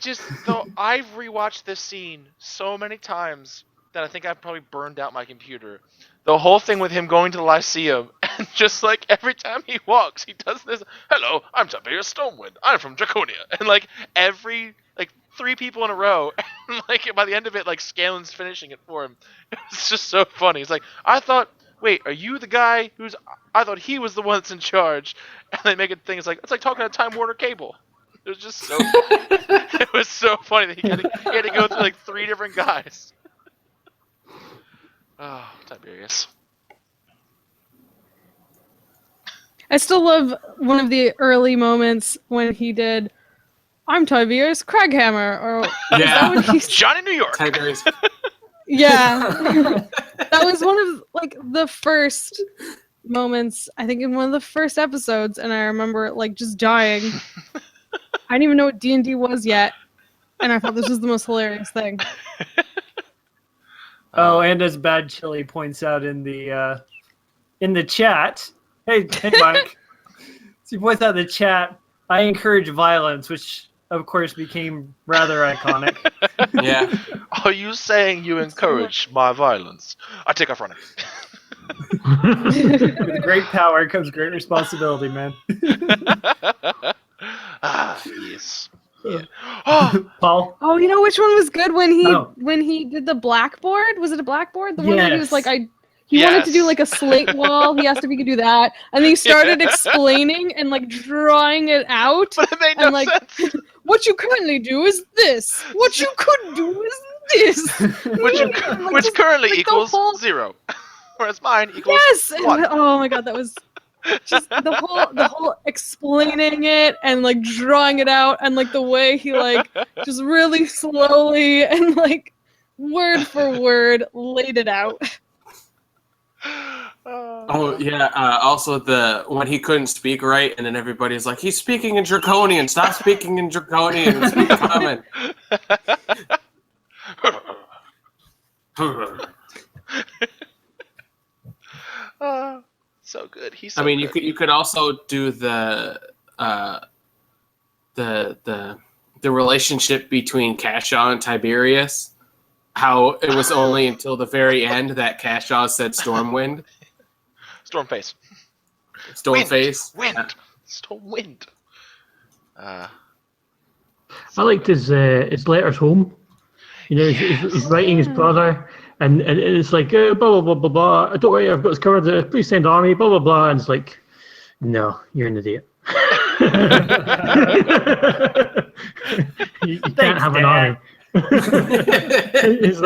D: rewatched this scene so many times that I think I've probably burned out my computer. The whole thing with him going to the Lyceum, and just every time he walks, he does this. Hello, I'm Tiberius Stormwind. I'm from Draconia, and every 3 people in a row, and by the end of it, Scanlan's finishing it for him. It's just so funny. It's wait, are you the guy I thought he was the one that's in charge, and they make it thing. It's like talking to Time Warner Cable. It was just so. It was so funny that he had to go through 3 different guys. Oh, Tiberius.
E: I still love one of the early moments when he did, "I'm Tiberius Craghammer," or is that what he
D: Johnny New York.
C: Tiberius.
E: Yeah. That was one of like the first moments, I think, in one of the first episodes, and I remember like just dying. I didn't even know what D&D was yet, and I thought this was the most hilarious thing.
A: Oh, and as Bad Chili points out in the chat, hey Mike, so he points out in the chat, I encourage violence, which of course became rather iconic.
C: Yeah.
D: Are you saying you encourage my violence? I take off running.
A: With great power comes great responsibility, man.
D: Yes. Yeah. Oh,
A: Paul?
E: Oh, you know which one was good when
A: Oh.
E: he did the blackboard? Was it a blackboard? The one where he was
A: Yes.
E: like, he wanted to do
D: Yes.
E: like a slate wall. He asked if he could do that, and then he started explaining and like drawing it out.
D: but it made
E: And,
D: no
E: like,
D: sense.
E: What you currently do is this. What you could do is this.
D: Which,
E: Like,
D: which
E: just,
D: currently
E: like, the
D: equals
E: whole-
D: 0. Whereas mine equals
E: Yes.
D: 1.
E: Oh my god, that was just the whole explaining it and like drawing it out, and like the way he like just really slowly and like word for word laid it out.
C: Oh yeah. Also, when he couldn't speak right, and then everybody's like, "He's speaking in Draconian. Stop speaking in Draconian. And speak common."
D: So good. He's so
C: I mean,
D: good.
C: you could also do the relationship between Cashaw and Tiberius. How it was only until the very end that Cashaw said Stormwind.
D: Stormface.
C: Stormface.
D: Wind.
C: Yeah.
D: Stormwind.
B: I liked his letters home. You know, he's writing his brother, and it's like, blah, blah, blah, blah, blah. Don't worry, I've got his covered. Please send army, blah, blah, blah. And it's like, no, you're an idiot. you can't have an army. It's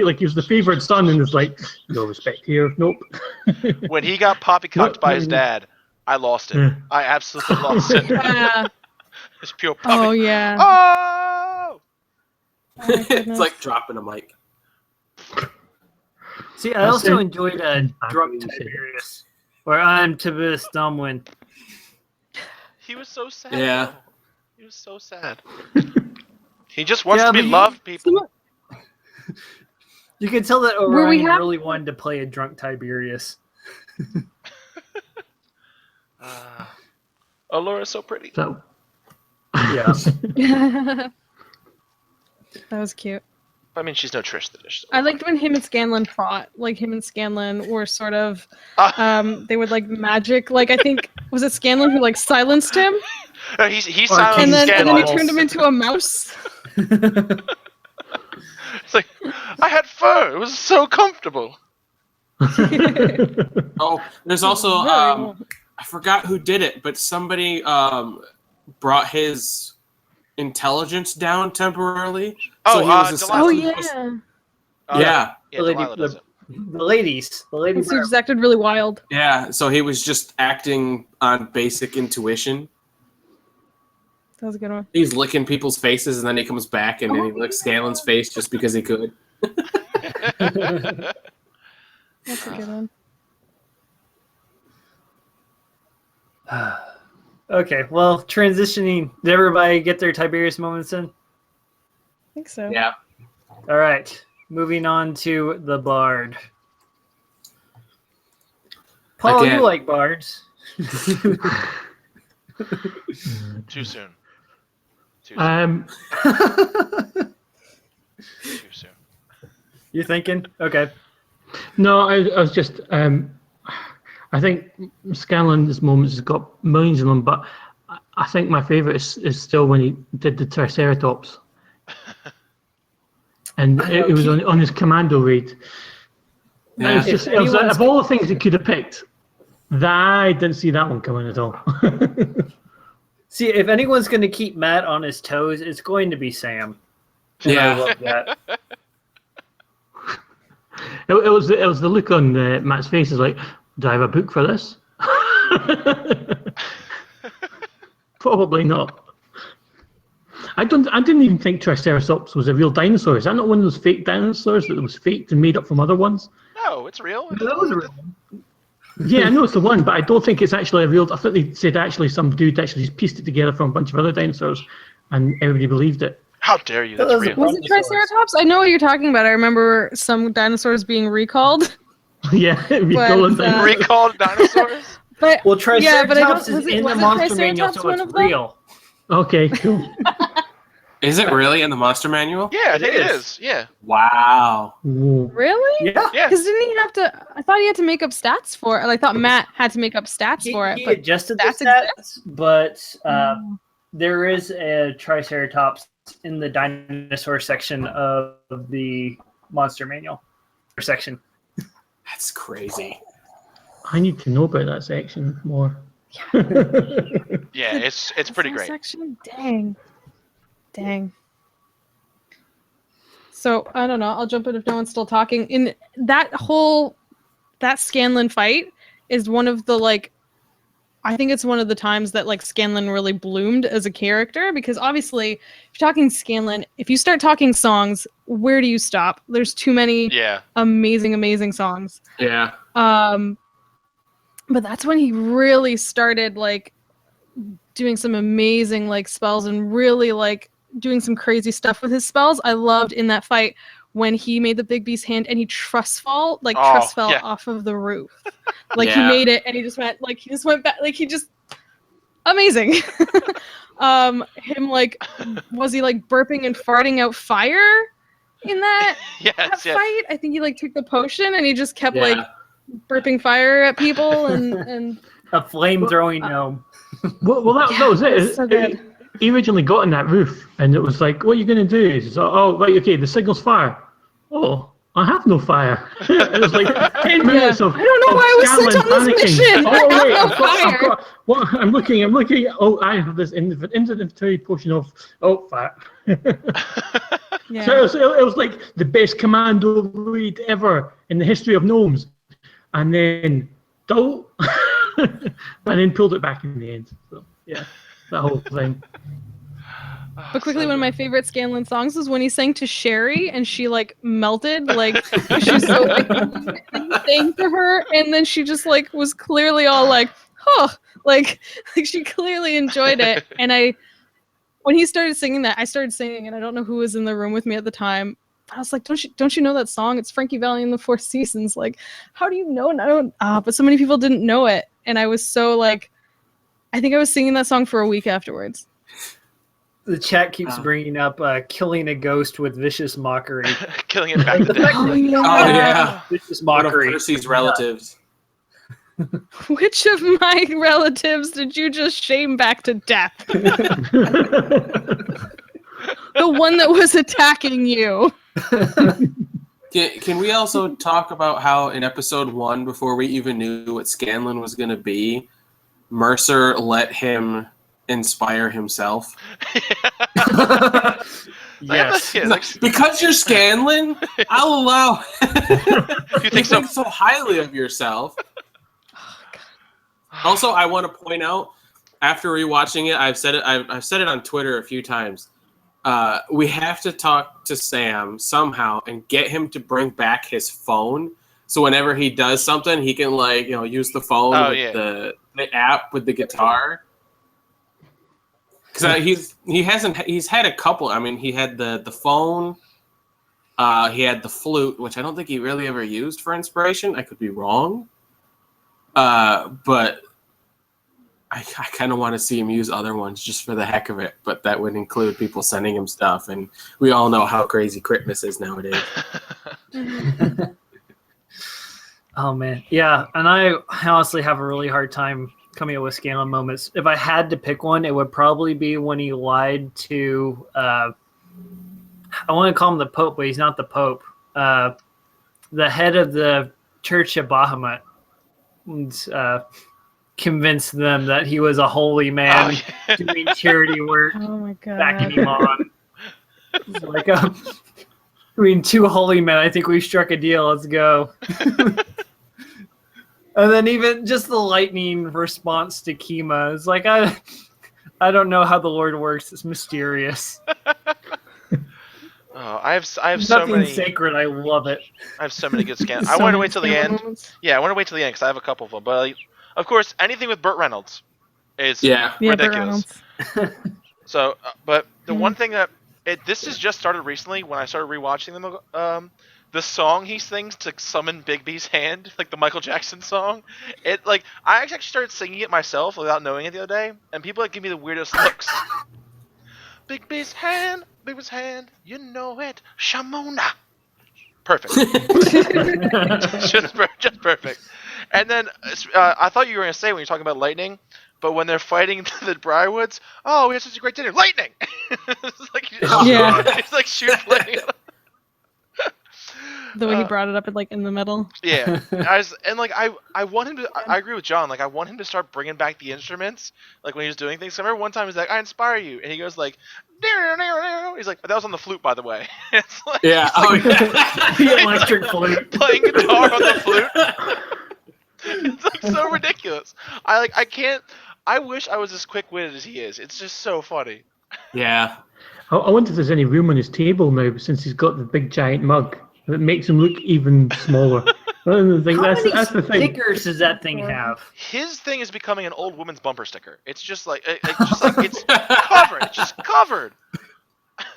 B: like he was the favored son, and it's like, no respect here. Nope.
D: When he got poppycocked by his dad, I lost it.
B: Yeah.
D: I absolutely lost it.
E: Yeah.
D: It's pure puppy.
E: Oh yeah.
D: Oh!
E: Oh, my
C: It's
E: goodness.
C: like dropping a mic.
A: See, I also
B: it.
A: enjoyed Drunk Tiberius, where I'm Tiberius Stormwind.
D: He was so sad.
C: Yeah.
D: though. He was so sad. He just wants
A: Yeah,
D: to be
A: but
D: loved, people.
A: You can tell that
E: Were we
A: Orion really wanted to play a drunk Tiberius.
D: Allura's so pretty.
B: So,
A: Yeah.
E: That was cute.
D: I mean, she's no Trish the Dish.
E: I liked when him and Scanlan fought. Like him and Scanlan were sort of, they would like magic. Like I think was it Scanlan who like silenced him,
D: He
A: Or
D: silenced
E: and then he
D: Scanlan.
E: turned him into a mouse.
D: It's like, I had fur. It was so comfortable.
C: Oh, there's also
E: Very well.
C: I forgot who did it, but somebody brought his intelligence down temporarily.
D: Oh,
C: he was
D: Delilah.
E: Oh
C: essentially
E: yeah.
C: Yeah,
D: Yeah,
A: The lady-
D: Delilah does it.
A: The ladies. The lady.
E: And so he just acted really wild.
C: yeah. So he was just acting on basic intuition.
E: That was a good one.
C: He's licking people's faces, and then he comes back and then he licks Scanlan's face just because he could.
E: That's a good one.
A: Okay, well, transitioning. Did everybody get their Tiberius moments in?
E: I think so.
C: Yeah.
A: All right, moving on to the Bard. Paul,
C: Again.
A: you like bards.
D: Too soon. Too soon. Too soon.
A: You thinking? Okay.
B: no, I was just. I think Scanlan's moments has got millions of them, but I think my favourite is still when he did the Triceratops. And it was on his commando raid.
C: Yeah.
B: It was just, it was, of all the things he could have picked, I didn't see that one coming at all.
A: See, if anyone's going to keep Matt on his toes, it's going to be Sam. And I
C: Yeah.
A: love that.
B: It was the look on Matt's face. Is like, do I have a book for this? Probably not. I didn't even think Triceratops was a real dinosaur. Is that not one of those fake dinosaurs that was faked and made up from other ones?
D: No, it's real.
A: No, that was a real one.
B: Yeah, I know it's the one, but I don't think it's actually a real. I thought they said actually some dude actually just pieced it together from a bunch of other dinosaurs, and everybody believed it.
D: How dare you? That's
A: That was
D: real.
E: Was it Triceratops? I know what you're talking about. I remember some dinosaurs being recalled.
B: Yeah, recalling
E: But,
B: dinosaurs.
D: Recalled dinosaurs?
E: But
A: Well, Triceratops
E: was
A: is in the
E: wasn't
A: monster manual,
E: Triceratops
A: so
E: one
A: it's
E: of them?
A: real.
B: Okay, cool.
C: Is it really in the monster manual?
D: Yeah, I think it
A: is.
D: is. Yeah.
C: Wow.
B: Whoa.
E: Really?
A: Yeah.
D: Yeah.
E: Because didn't he have to? I thought he had to make up stats for it. I thought Matt had to make up stats for it.
A: He
E: But
A: adjusted the
E: stats
A: stats, but there is a Triceratops in the dinosaur section of the monster manual section.
C: That's crazy.
B: I need to know about that section more.
D: Yeah, it's pretty great.
E: Section? Dang. So I don't know. I'll jump in if no one's still talking. In that Scanlan fight is one of the I think it's one of the times that Scanlan really bloomed as a character, because obviously if you're talking Scanlan, if you start talking songs, where do you stop? There's too many amazing songs.
C: Yeah.
E: But that's when he really started doing some amazing spells and really doing some crazy stuff with his spells. I loved in that fight when he made the big beast hand and he trust fell off of the roof. He made it and he just went back, amazing. Him was he burping and farting out fire in that fight? I think he took the potion and he just kept burping fire at people and
A: a flame throwing gnome.
B: Well, that was it.
E: So good.
B: He originally got on that roof, and it was like, "What are you going to do?" He says, "Oh, right, okay. The signal's fire." Oh, I have no fire. It was like 10 minutes of.
E: I don't know why I was sent on this mission.
B: Oh wait,
E: I have no
B: I've got. What? I'm looking. Oh, I have this inventory potion of. Oh, fire.
E: Yeah.
B: So it was like the best commando lead ever in the history of gnomes, and then don't, and then pulled it back in the end. So yeah, that whole thing.
E: But quickly, one of my favorite Scanlan songs was when he sang to Sherry, and she melted, she was so and he sang to her, and then she just was clearly all she clearly enjoyed it. And when he started singing that, I started singing, and I don't know who was in the room with me at the time. But I was like, don't you know that song? It's Frankie Valli and the Four Seasons. How do you know? And I don't. But so many people didn't know it, and I was so I think I was singing that song for a week afterwards.
A: The chat keeps bringing up killing a ghost with vicious mockery.
D: Killing it back to death.
C: Oh yeah.
A: Vicious
C: One of
A: mockery.
C: Percy's relatives.
E: Which of my relatives did you just shame back to death? The one that was attacking you.
C: Can we also talk about how in episode 1, before we even knew what Scanlan was going to be, Mercer let him inspire himself?
A: Yes.
C: Because you're Scanlan, I'll allow.
D: You think so?
C: so highly of yourself. Also, I want to point out, after rewatching it, I've said it on Twitter a few times. We have to talk to Sam somehow and get him to bring back his phone, so whenever he does something, he can use the phone with the app with the guitar. Because he's had a couple. I mean, he had the phone. He had the flute, which I don't think he really ever used for inspiration. I could be wrong. But I kind of want to see him use other ones just for the heck of it. But that would include people sending him stuff, and we all know how crazy Christmas is nowadays.
A: Oh man, yeah, and I honestly have a really hard time coming up with Scanlan moments. If I had to pick one, it would probably be when he lied to. I want to call him the Pope, but he's not the Pope. The head of the Church of Bahamut. Convinced them that he was a holy man doing charity work, backing him on. It's like, between two holy men, I think we struck a deal. Let's go. And then even just the lightning response to Kima is like, I don't know how the Lord works. It's mysterious.
D: Oh, I have so
A: Nothing
D: many
A: sacred. I love it.
D: I have so many good scans.
E: So
D: I wanted to
E: many
D: wait till the
E: Scanlan
D: end.
E: moments.
D: Yeah, I want to wait till the end because I have a couple of them. But like, of course, anything with Burt Reynolds is
C: Yeah.
E: Yeah, Burt
D: ridiculous.
E: Reynolds.
D: So, but the
E: Yeah.
D: one thing that this has just started recently when I started rewatching them. The song he sings to summon Bigby's hand, like the Michael Jackson song, it like I actually started singing it myself without knowing it the other day, and people like give me the weirdest looks. Bigby's hand, you know it, Shamona. Perfect. just perfect. And then I thought you were gonna say when you're talking about lightning, but when they're fighting the Briarwoods, oh, we had such a great dinner, lightning. It's like
E: Yeah.
D: it's like shoot lightning.
E: The way he brought it up in the middle.
D: Yeah, I want him to. I agree with John. Like I want him to start bringing back the instruments, like when he was doing things. I remember one time he's like, "I inspire you," and he goes like, he's like, "That was on the flute, by the way." It's like,
C: Yeah. Oh, yeah.
A: The electric flute.
D: playing guitar on the flute. It's like so ridiculous. I can't. I wish I was as quick-witted as he is. It's just so funny.
C: Yeah.
B: I wonder if there's any room on his table now since he's got the big giant mug that makes him look even smaller.
A: How many
B: That's the thing.
A: stickers does that thing have?
D: His thing is becoming an old woman's bumper sticker. It's just like it's covered. It's just covered.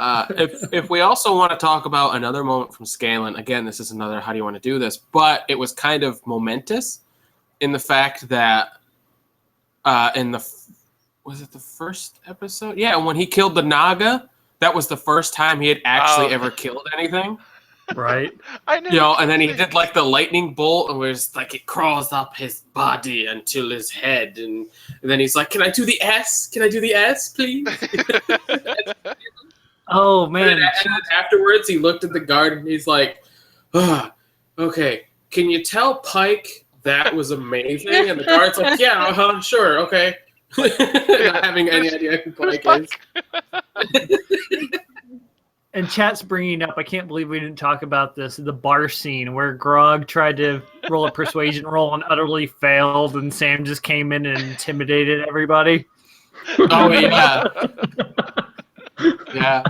C: If we also want to talk about another moment from Scanlan, again, this is another how do you want to do this, but it was kind of momentous in the fact that was it the first episode? Yeah, when he killed the Naga, that was the first time he had actually ever killed anything.
A: Right.
D: I know.
C: You know, and then he did like the lightning bolt, and was like it crawls up his body until his head, and then he's like, "Can I do the S? Can I do the S, please?"
A: Oh
C: And
A: man.
C: then afterwards, he looked at the guard and he's like, "Okay, can you tell Pike that was amazing?" And the guard's like, "Yeah, sure, okay." Not having any idea who Pike is.
A: And chat's bringing up, I can't believe we didn't talk about this, the bar scene where Grog tried to roll a persuasion roll and utterly failed, and Sam just came in and intimidated everybody.
C: Oh yeah, yeah.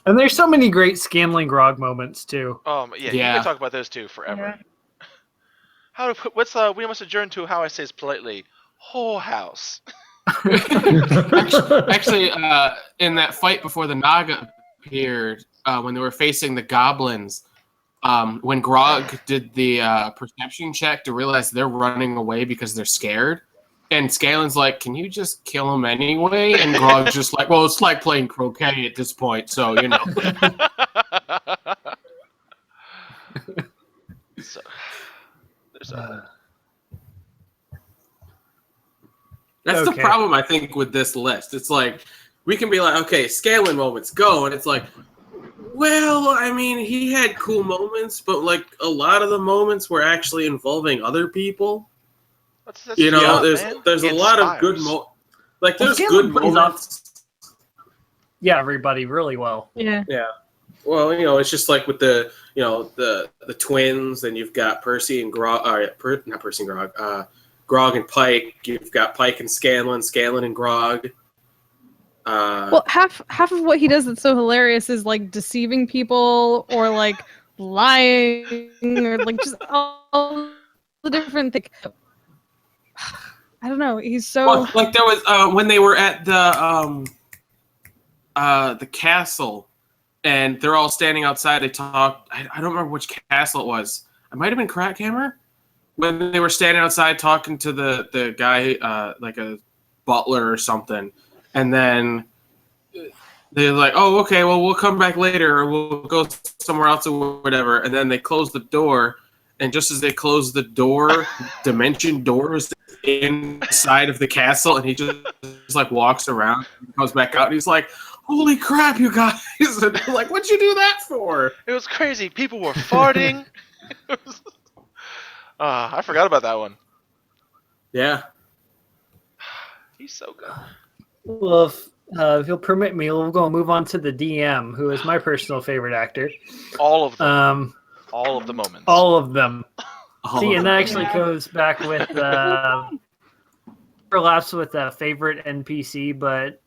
A: And there's so many great Scanlan Grog moments too.
D: Yeah, you can talk about those two forever. Yeah. We must adjourn to how I say this politely, whorehouse.
C: Actually, in that fight before the Naga appeared, when they were facing the goblins, when Grog did the perception check to realize they're running away because they're scared, and Scanlan's like, "Can you just kill them anyway?" And Grog's just like, "Well, it's like playing croquet at this point, so you know."
D: So, there's
C: That's the problem, I think, with this list. It's like, we can be like, okay, Scanlan moments, go. And it's like, well, I mean, he had cool moments, but, like, a lot of the moments were actually involving other people. That's you know, there's a lot of good moments. Like, there's good moments.
A: Yeah, everybody really well.
E: Yeah.
C: Yeah. Well, you know, it's just like with the, you know, the twins, and you've got Percy and Grog, not Percy and Grog, Grog and Pike. You've got Pike and Scanlan, Scanlan and Grog.
E: Well, half of what he does that's so hilarious is like deceiving people or like lying or like just all the different things. I don't know. He's so
C: like there was when they were at the castle, and they're all standing outside. They talked. I don't remember which castle it was. It might have been Crackhammer. When they were standing outside talking to the guy, like a butler or something, and then they're like, "Oh, okay, well, we'll come back later, or we'll go somewhere else or whatever." And then they close the door, and just as they close the door, Dimension Doors inside of the castle, and he just like walks around, and comes back out, and he's like, "Holy crap, you guys!" And they're like, "What'd you do that for?"
D: It was crazy. People were farting. I forgot about that one.
C: Yeah.
D: He's so good.
A: Well, if you'll permit me, we'll go and move on to the DM, who is my personal favorite actor.
D: All of them. All of the moments.
A: All of them. See, and that actually goes back with overlaps with a favorite NPC, but